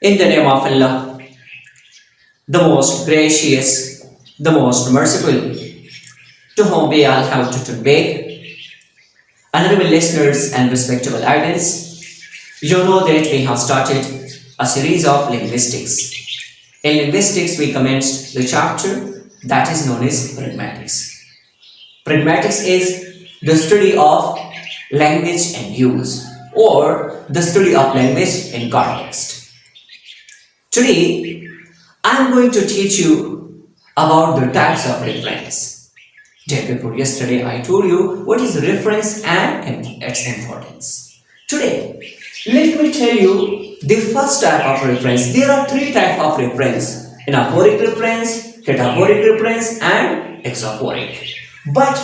In the name of Allah, the most gracious, the most merciful, to whom we all have to turn back. Honorable listeners and respectable audience, you know that we have started a series of linguistics. In linguistics, we commenced the chapter that is known as pragmatics. Pragmatics is the study of language and use, or the study of language in context. Today, I am going to teach you about the types of reference. Day before yesterday, I told you what is reference and its importance. Today, let me tell you the first type of reference. There are three types of reference: anaphoric reference, cataphoric reference, and exaphoric. But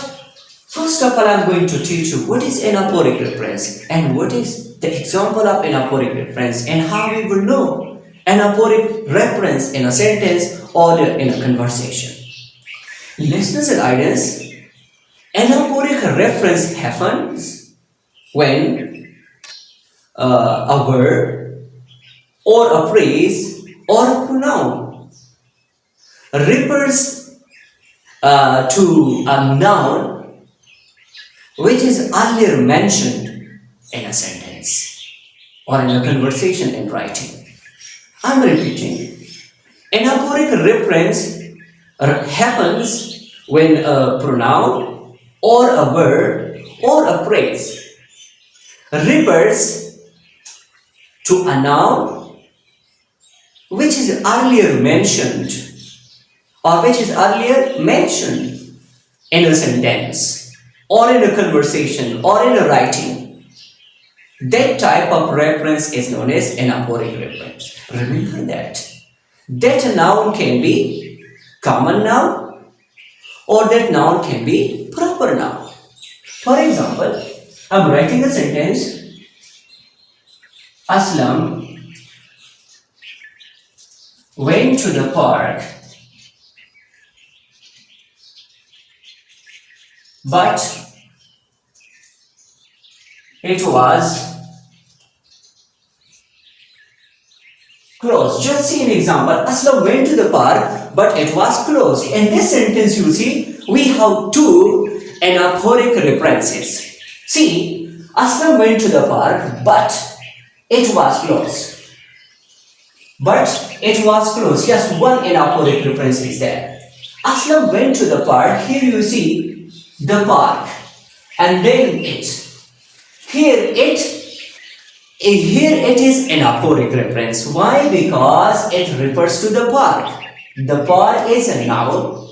first of all, I am going to teach you what is anaphoric reference and what is the example of anaphoric reference and how we will know anaphoric reference in a sentence or in a conversation. Listeners and audience, anaphoric reference happens when a word or a phrase or a pronoun refers to a noun which is earlier mentioned in a sentence or in a conversation in writing. I'm repeating. Anaphoric reference happens when a pronoun or a word or a phrase refers to a noun which is earlier mentioned in a sentence or in a conversation or in a writing. That type of reference is known as anaphoric reference. Remember that noun can be common noun or that noun can be proper noun. For example, I am writing a sentence: Aslam went to the park, but it was closed. Just see an example. Aslam went to the park, but it was closed. In this sentence, you see, we have two anaphoric references. See, Aslam went to the park, but it was closed. Just one anaphoric reference is there. Aslam went to the park. Here you see the park, and then it. Here it is anaphoric reference. Why? Because it refers to the park. The park is a noun.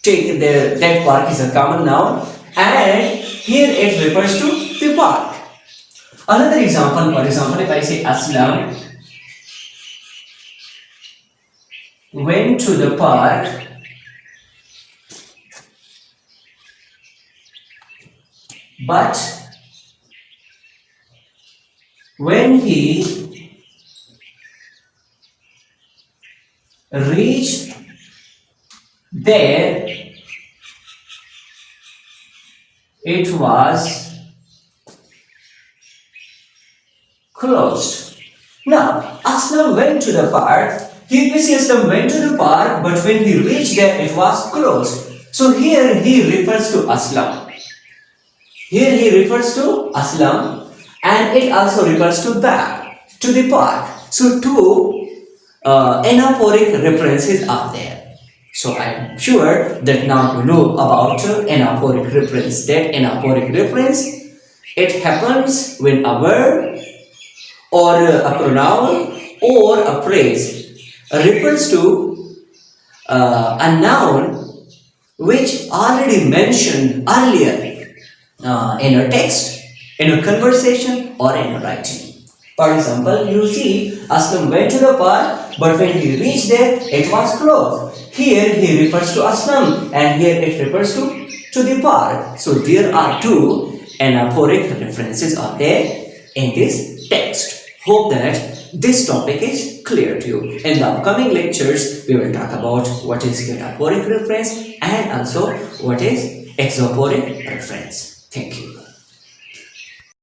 That park is a common noun, and here it refers to the park. Another example, for example, if I say Aslam went to the park, but when he reached there, it was closed. Now, Aslam went to the park. Here we see Aslam went to the park, but when he reached there, it was closed. So here he refers to Aslam. And it also refers to the park. So two anaphoric references are there. So I am sure that now you know about anaphoric reference. That anaphoric reference, it happens when a word or a pronoun or a phrase refers to a noun which already mentioned earlier in a text, in a conversation or in a writing. For example, you see Aslam went to the park, but when he reached there, it was closed. Here he refers to Aslam and here it refers to the park. So there are two anaphoric references are there in this text. Hope that this topic is clear to you. In the upcoming lectures, we will talk about what is anaphoric reference and also what is exaphoric reference. Thank you.